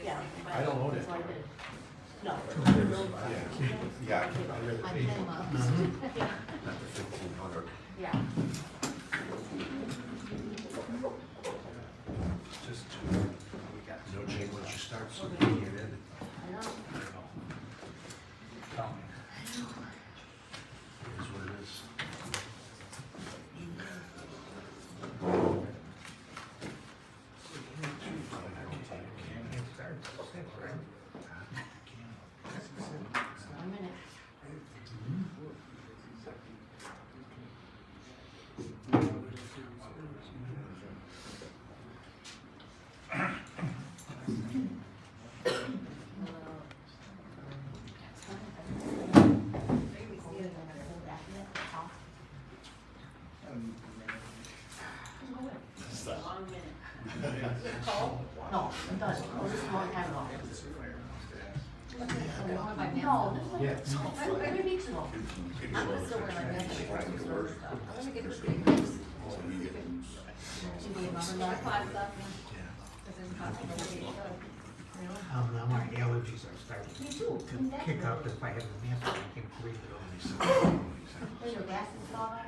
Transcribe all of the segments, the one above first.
Yeah. I don't own it. That's what I did. No. Yeah. I did them up. Not the 1,500. Yeah. Just no change once you start, so you can get in. I know. Tell me. It is what it is. One minute. No, it doesn't. Oh, this is a long time ago. No, this is like 3 weeks ago. I'm gonna still wear my mask. I'm gonna get the big things. Should we remember that class stuff? Now my allergies are starting Me too. to kick up if I have a mask, I can breathe it on. There's your gas and all that.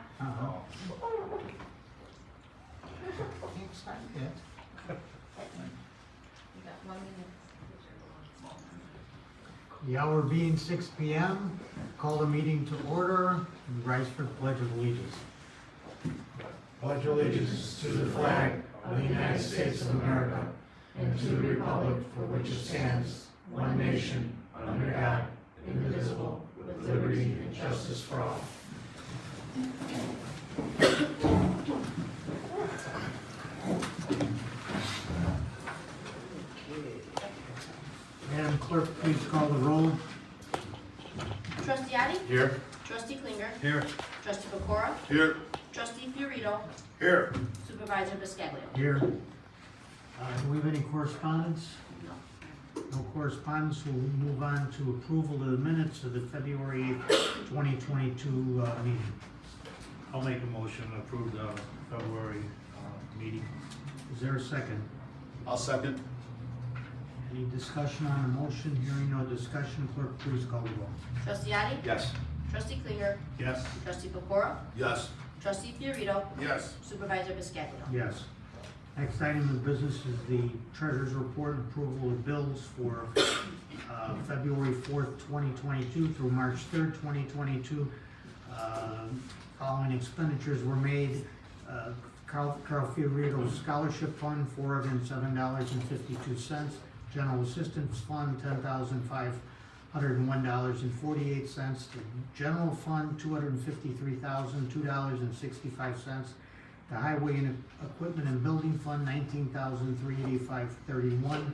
Can't start yet. You got 1 minute. The hour being 6 p.m., call the meeting to order and rise for the Pledge of Allegiance. Pledge allegiance to the flag of the United States of America and to the republic for which it stands, one nation, under God, indivisible, with liberty and justice for all. Madam Clerk, please call the roll. Trustee Otte? Here. Trustee Klinger? Here. Trustee Pecora? Here. Trustee Fiorito? Here. Supervisor Biscaglio? Here. Do we have any correspondence? No. No correspondence, we'll move on to approval of the minutes of the February 8th, 2022 meeting. I'll make a motion to approve the February meeting. Is there a second? I'll second. Any discussion on the motion? Hearing no discussion, clerk, please call the roll. Trustee Otte? Yes. Trustee Klinger? Yes. Trustee Pecora? Yes. Trustee Fiorito? Yes. Supervisor Biscaglio? Yes. Next item of business is the treasurer's report and approval of bills for February 4th, 2022 through March 3rd, 2022. Following expenditures were made. Carl Fiorito Scholarship Fund, $407.52. General Assistance Fund, $10,501.48. The General Fund, $253,002.65. The Highway and Equipment and Building Fund, $19,385.31.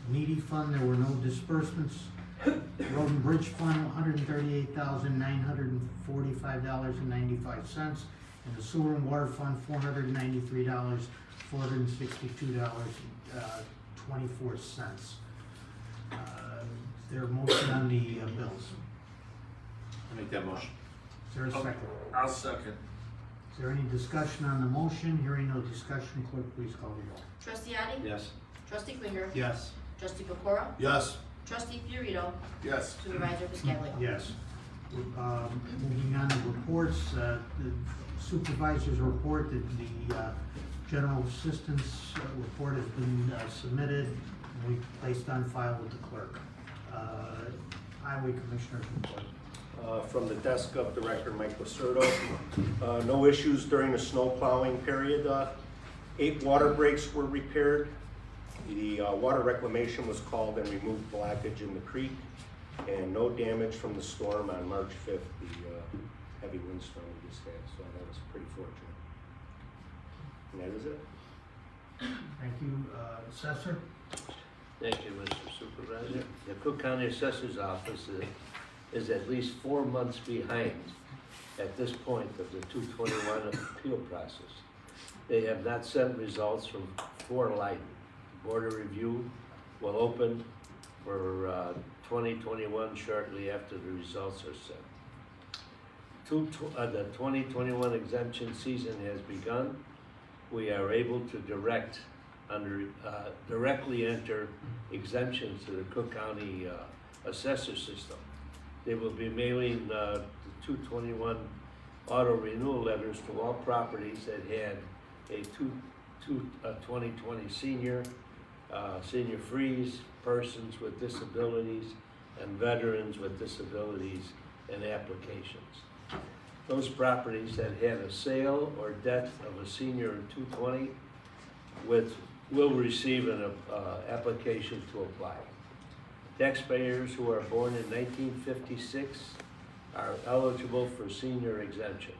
Needy Fund, there were no disbursements. Road and Bridge Fund, $138,945.95. And the Sewer and Water Fund, $493,462.24. Is there a motion on the bills? I'll make that motion. Is there a second? I'll second. Is there any discussion on the motion? Hearing no discussion, clerk, please call the roll. Trustee Otte? Yes. Trustee Klinger? Yes. Trustee Pecora? Yes. Trustee Fiorito? Yes. Supervisor Biscaglio? Yes. Moving on to reports, the supervisor's report, the general assistance report has been submitted, and we placed on file with the clerk. Highway Commissioner's report. From the desk of Director Mike Losurdo. No issues during the snow plowing period. 8 water breaks were repaired. The water reclamation was called and removed blockage in the creek, and no damage from the storm on March 5th, the heavy windstorm we just had, so that was pretty fortunate. And that is it. Thank you, Assessor. Thank you, Mr. Supervisor. The Cook County Assessor's Office is at least 4 months behind at this point of the 221 appeal process. They have not sent results from 4 Leyden. Board of Review will open for 2021 shortly after the results are sent. The 2021 exemption season has begun. we are able to directly enter exemptions to the Cook County Assessor system. They will be mailing the 221 auto renewal letters to all properties that had a 2020 senior freeze, persons with disabilities, and veterans with disabilities and applications. Those properties that had a sale or death of a senior in 220 will receive an application to apply. Taxpayers who are born in 1956 are eligible for senior exemption.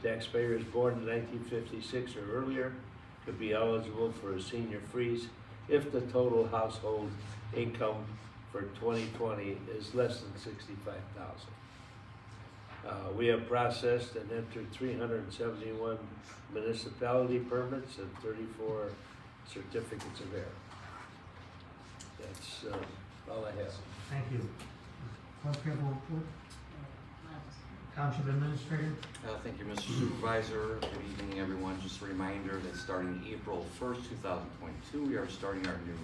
Taxpayers born in 1956 or earlier could be eligible for a senior freeze if the total household income for 2020 is less than $65,000. We have processed and entered 371 municipality permits and 34 certificates of error. That's all I have. Thank you. Clerk, you have a report? Township Administrator? Thank you, Mr. Supervisor. Good evening, everyone. Just a reminder that starting April 1st, 2022, we are starting our new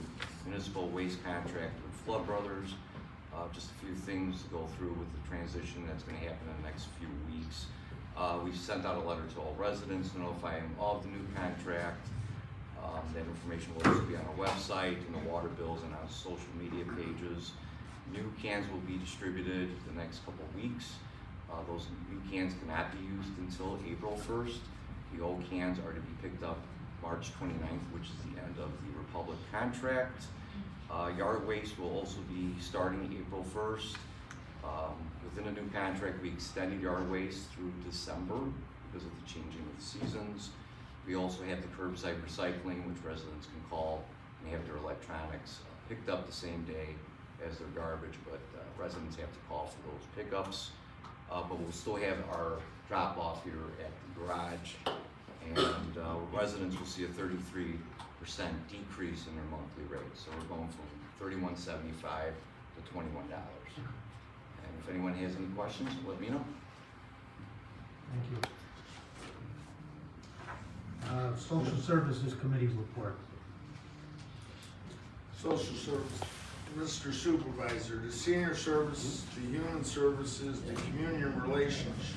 municipal waste contract with Flood Brothers. Just a few things to go through with the transition that's going to happen in the next few weeks. We've sent out a letter to all residents to notify them of the new contract. That information will also be on our website, and the water bills, and on social media pages. New cans will be distributed the next couple of weeks. Those new cans cannot be used until April 1st. The old cans are to be picked up March 29th, which is the end of the Republic contract. Yard waste will also be starting April 1st. Within the new contract, we extended yard waste through December because of the changing of the seasons. We also have the curbside recycling, which residents can call and have their electronics picked up the same day as their garbage, but residents have to call for those pickups. But we'll still have our drop-off here at the garage, and residents will see a 33% decrease in their monthly rate. So we're going from $31.75 to $21. And if anyone has any questions, let me know. Thank you. Social Services Committee report. Social Service, Mr. Supervisor, the Senior Services, the Human Services, the Community Relations,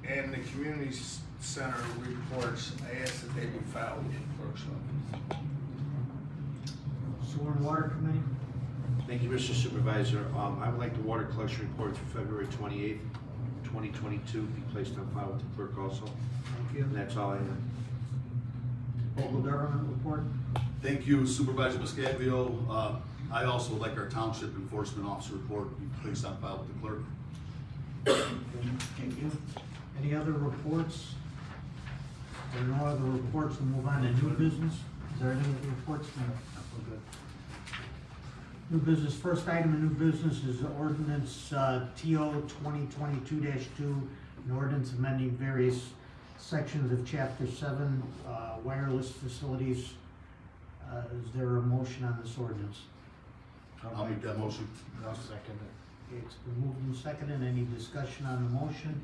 and the Community Center reports, I ask that they be filed with the clerk's office. Sewer and Water Committee. Thank you, Mr. Supervisor. I would like the water collection report for February 28th, 2022 be placed on file with the clerk also. Thank you. And that's all I have. Local government report. Thank you, Supervisor Biscaglio. I also would like our Township Enforcement Officer report be placed on file with the clerk. Thank you. Any other reports? If there are no other reports, we'll move on to new business. Is there any other reports? No. We're good. New business, first item of new business is ordinance TO 2022-2, an ordinance amending various sections of Chapter 7, wireless facilities. Is there a motion on this ordinance? I'll make that motion. I'll second it. It's been moved and seconded. Any discussion on the motion?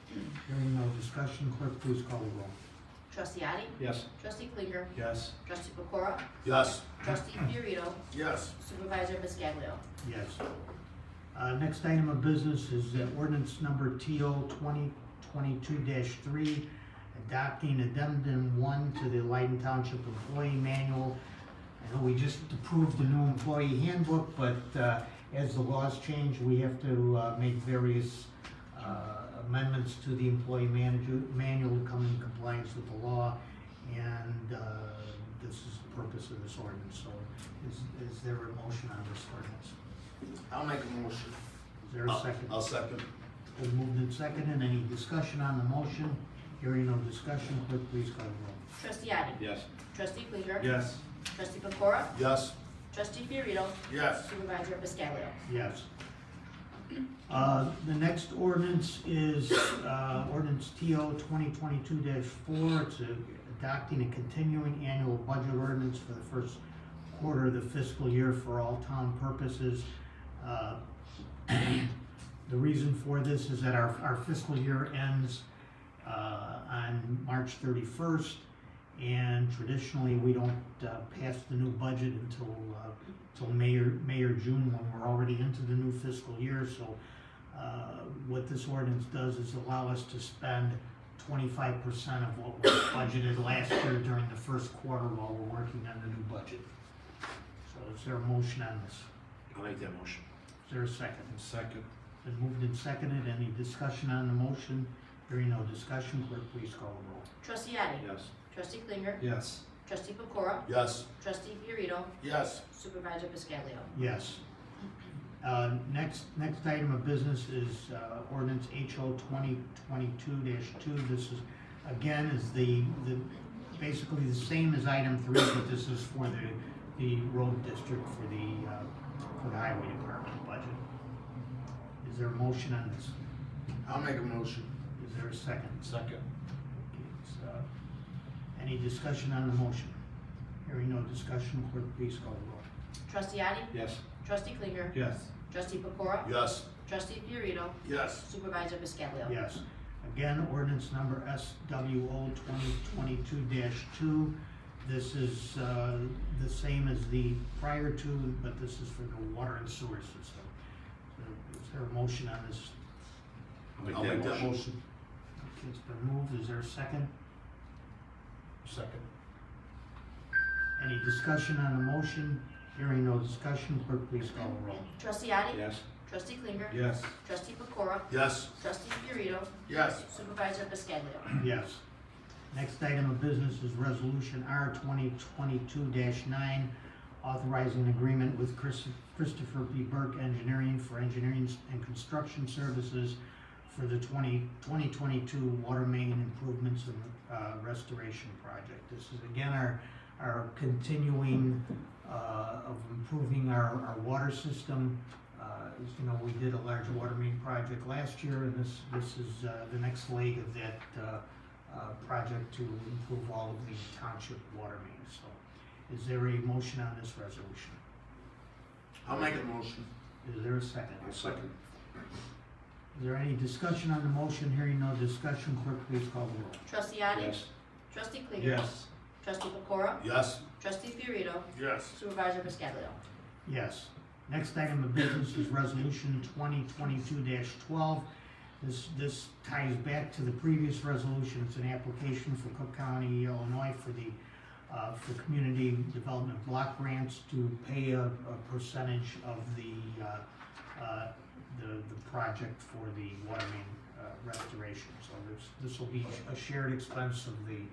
Hearing no discussion, clerk, please call the roll. Trustee Otte? Yes. Trustee Klinger? Yes. Trustee Pecora? Yes. Trustee Fiorito? Yes. Supervisor Biscaglio? Yes. Next item of business is ordinance number TO 2022-3, adopting addendum 1 to the Leyden Township Employee Manual. I know we just approved the new employee handbook, but as the laws change, we have to make various amendments to the employee manual to come in compliance with the law, and this is the purpose of this ordinance. So is there a motion on this ordinance? I'll make a motion. Is there a second? I'll second. Been moved and seconded. Any discussion on the motion? Hearing no discussion, clerk, please call the roll. Trustee Otte? Yes. Trustee Klinger? Yes. Trustee Pecora? Yes. Trustee Fiorito? Yes. Supervisor Biscaglio? Yes. The next ordinance is ordinance TO 2022-4. It's adopting a continuing annual budget ordinance for the first quarter of the fiscal year for all town purposes. The reason for this is that our fiscal year ends on March 31st. And traditionally, we don't pass the new budget until May or June, when we're already into the new fiscal year. So what this ordinance does is allow us to spend 25% of what was budgeted last year during the first quarter while we're working on the new budget. So is there a motion on this? I'll make that motion. Is there a second? Second. Been moved and seconded. Any discussion on the motion? Hearing no discussion, clerk, please call the roll. Trustee Addie. Yes. Trustee Klinger. Yes. Trustee Pecora. Yes. Trustee Fiorito. Yes. Supervisor Biscaglio. Yes. Next item of business is ordinance HO 2022-2. This is, again, is basically the same as item 3, but this is for the road district for the highway department budget. Is there a motion on this? I'll make a motion. Is there a second? Second. Any discussion on the motion? Hearing no discussion, clerk, please call the roll. Trustee Addie. Yes. Trustee Klinger. Yes. Trustee Pecora. Yes. Trustee Fiorito. Yes. Supervisor Biscaglio. Yes. Again, ordinance number SWO 2022-2. This is the same as the prior two, but this is for the water and sewer system. So is there a motion on this? I'll make that motion. Okay, it's been moved. Is there a second? Second. Any discussion on the motion? Hearing no discussion, clerk, please call the roll. Trustee Addie. Yes. Trustee Klinger. Yes. Trustee Pecora. Yes. Trustee Fiorito. Yes. Supervisor Biscaglio. Yes. Next item of business is resolution R 2022-9, authorizing agreement with Christopher B. Burke Engineering for engineering and construction services for the 2022 water main improvements and restoration project. This is again our continuing of improving our water system. As you know, we did a large water main project last year, and this is the next leg of that project to improve all of the township water mains. So, is there a motion on this resolution? I'll make a motion. Is there a second? I'll second. Is there any discussion on the motion? Hearing no discussion, clerk, please call the roll. Trustee Addie. Yes. Trustee Klinger. Yes. Trustee Pecora. Yes. Trustee Fiorito. Yes. Supervisor Biscaglio. Yes. Next item of business is resolution 2022-12. This ties back to the previous resolution. It's an application for Cook County, Illinois for community development block grants to pay a percentage of the project for the water main restoration. So this will be a shared expense of the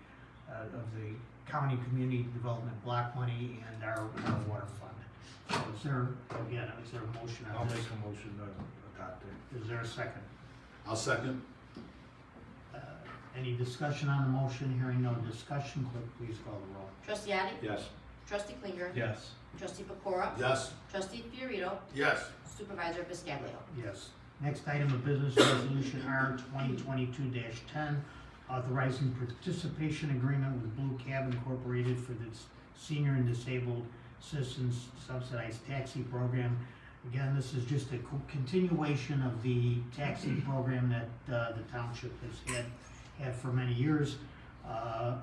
county community development block money and our water fund. So is there a motion on this? a motion to adopt it. Is there a second? I'll second. Any discussion on the motion? Hearing no discussion, clerk, please call the roll. Trustee Addie. Yes. Trustee Klinger. Yes. Trustee Pecora. Yes. Trustee Fiorito. Yes. Supervisor Biscaglio. Yes. Next item of business, resolution R 2022-10, authorizing participation agreement with Blue Cab Incorporated for the Senior and Disabled Citizens Subsidized Taxi Program. Again, this is just a continuation of the taxi program that the township has had for many years.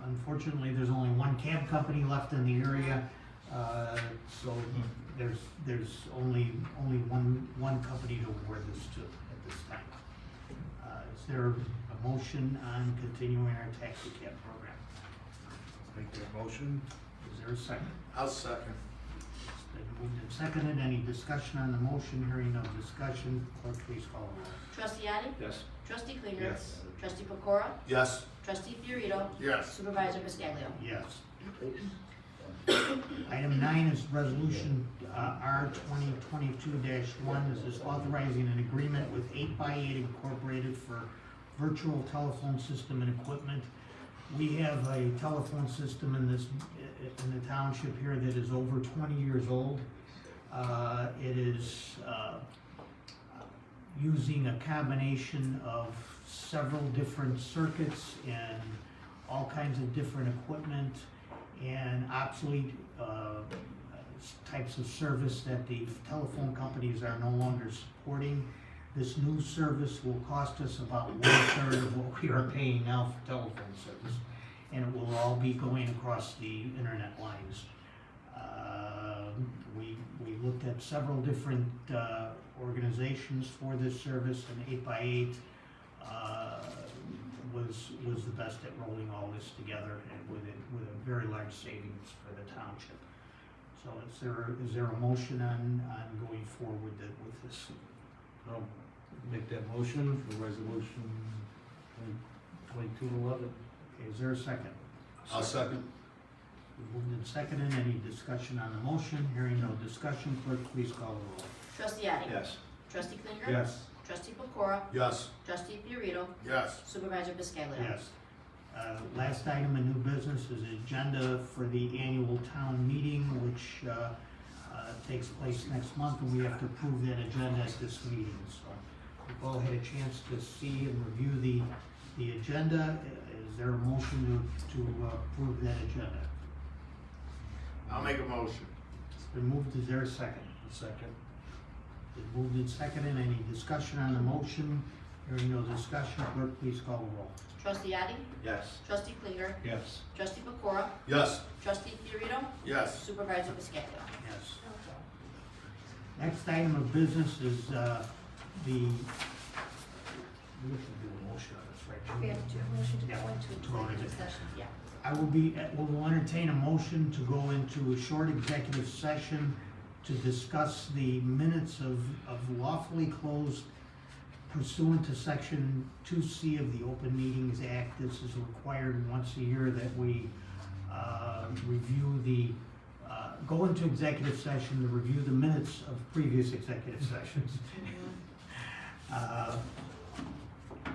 Unfortunately, there's only one cab company left in the area, so there's only one company to award this to at this time. Is there a motion on continuing our taxi cab program? Make that motion. Is there a second? I'll second. It's been moved and seconded. Any discussion on the motion? Hearing no discussion, clerk, please call the roll. Trustee Addie. Yes. Trustee Klinger. Yes. Trustee Pecora. Yes. Trustee Fiorito. Yes. Supervisor Biscaglio. Yes. Item 9 is resolution R 2022-1. This is authorizing an agreement with 8x8 Incorporated for virtual telephone system and equipment. We have a telephone system in the township here that is over 20 years old. It is using a combination of several different circuits and all kinds of different equipment and obsolete types of service that the telephone companies are no longer supporting. This new service will cost us about 1/3 of what we are paying now for telephone service, and it will all be going across the internet lines. We looked at several different organizations for this service, and 8x8 was the best at rolling all this together, and with a very large savings for the township. So is there a motion on going forward with this? I'll make that motion for resolution 2211. Okay, is there a second? I'll second. Moved and seconded. Any discussion on the motion? Hearing no discussion, clerk, please call the roll. Trustee Addie. Yes. Trustee Klinger. Yes. Trustee Pecora. Yes. Trustee Fiorito. Yes. Supervisor Biscaglio. Yes. Last item in new business is agenda for the annual town meeting, which takes place next month, and we have to approve that agenda at this meeting. So we've all had a chance to see and review the agenda. Is there a motion to approve that agenda? I'll make a motion. It's been moved. Is there a second? Second. Been moved and seconded. Any discussion on the motion? Hearing no discussion, clerk, please call the roll. Trustee Addie. Yes. Trustee Klinger. Yes. Trustee Pecora. Yes. Trustee Fiorito. Yes. Supervisor Biscaglio. Yes. Next item of business is we have to do a motion on this, right? We have to do a motion to go Yeah, into to go into executive session, yeah. Will entertain a motion to go into a short executive session to discuss the minutes of lawfully closed pursuant to section 2C of the Open Meetings Act. This is required once a year that we review go into executive session to review the minutes of previous executive sessions.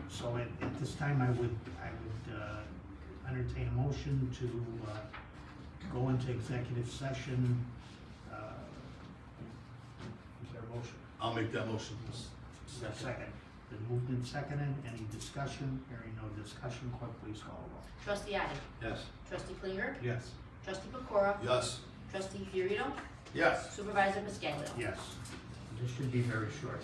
So at this time, I would entertain a motion to go into executive session. Is there a motion? I'll make that motion. Is there a second? Been moved and seconded. Any discussion? Hearing no discussion, clerk, please call the roll. Trustee Addie. Yes. Trustee Klinger. Yes. Trustee Pecora. Yes. Trustee Fiorito. Yes. Supervisor Biscaglio. Yes. This should be very short.